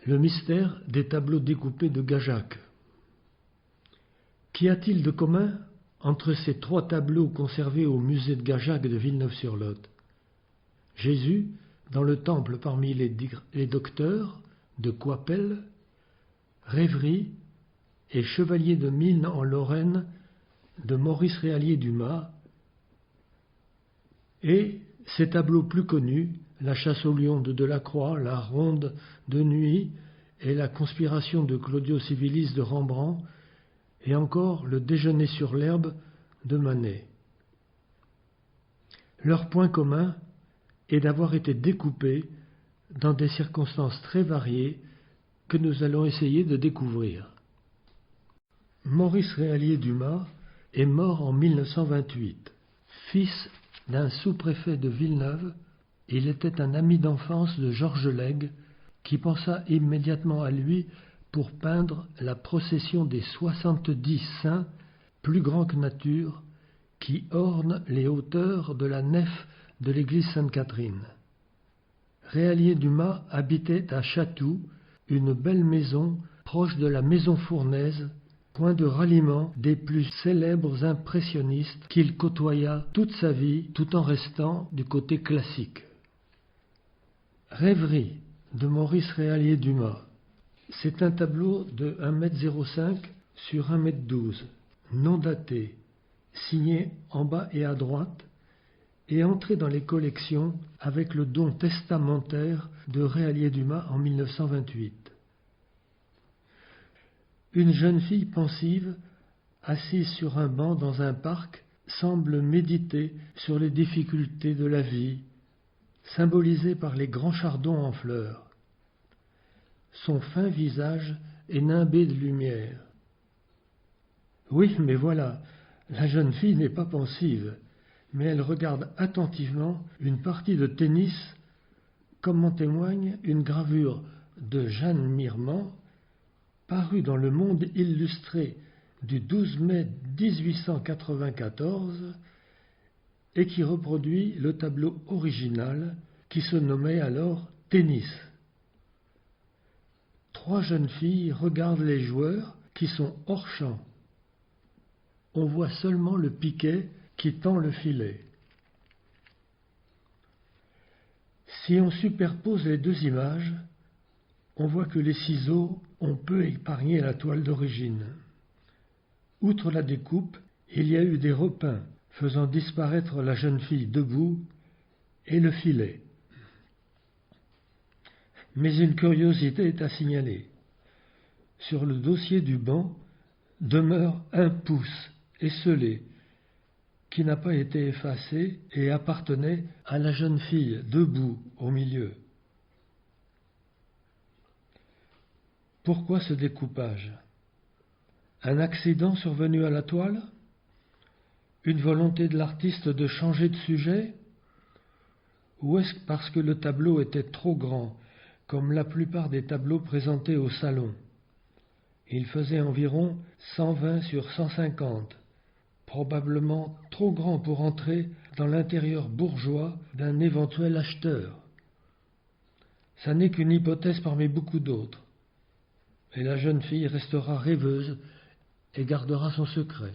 Le mystère des tableaux découpés de Gajac. Qu'y a-t-il de commun entre ces 3 tableaux conservés au musée de Gajac de Villeneuve-sur-Lot? Jésus, dans le temple parmi les docteurs de Coipel, Rêverie et Chevalier de Mine en Lorraine de Maurice Réallier-Dumas, et ces tableaux plus connus, La chasse au lion de Delacroix, La ronde de nuit et La conspiration de Claudio Civilis de Rembrandt, et encore Le déjeuner sur l'herbe de Manet. Leur point commun est d'avoir été découpés dans des circonstances très variées que nous allons essayer de découvrir. Maurice Réallier-Dumas est mort en 1928. Fils d'un sous-préfet de Villeneuve, il était un ami d'enfance de Georges Lègue, qui pensa immédiatement à lui pour peindre la procession des 70 saints, plus grands que nature, qui ornent les hauteurs de la nef de l'église Sainte-Catherine. Réallier-Dumas habitait à Chatou, une belle maison proche de la maison Fournaise, point de ralliement des plus célèbres impressionnistes qu'il côtoya toute sa vie tout en restant du côté classique. Rêverie de Maurice Réallier-Dumas. C'est un tableau de 1,05 m sur 1,12 m, non daté, signé en bas et à droite, et entré dans les collections avec le don testamentaire de Réallier-Dumas en 1928. Une jeune fille pensive, assise sur un banc dans un parc, semble méditer sur les difficultés de la vie, symbolisées par les grands chardons en fleurs. Son fin visage est nimbé de lumière. Oui, mais voilà, la jeune fille n'est pas pensive, mais elle regarde attentivement une partie de tennis, comme en témoigne une gravure de Jeanne Mirmand, parue dans Le Monde illustré du 12 mai 1894 et qui reproduit le tableau original qui se nommait alors Tennis. 3 jeunes filles regardent les joueurs qui sont hors champ. On voit seulement le piquet qui tend le filet. Si on superpose les 2 images, on voit que les ciseaux ont peu épargné la toile d'origine. Outre la découpe, il y a eu des repeints faisant disparaître la jeune fille debout et le filet. Mais une curiosité est à signaler. Sur le dossier du banc demeure un pouce esselé qui n'a pas été effacé et appartenait à la jeune fille debout au milieu. Pourquoi ce découpage? Un accident survenu à la toile? Une volonté de l'artiste de changer de sujet? Ou est-ce parce que le tableau était trop grand, comme la plupart des tableaux présentés au salon? Il faisait environ 120 sur 150, probablement trop grand pour entrer dans l'intérieur bourgeois d'un éventuel acheteur. Ça n'est qu'une hypothèse parmi beaucoup d'autres. Et la jeune fille restera rêveuse et gardera son secret.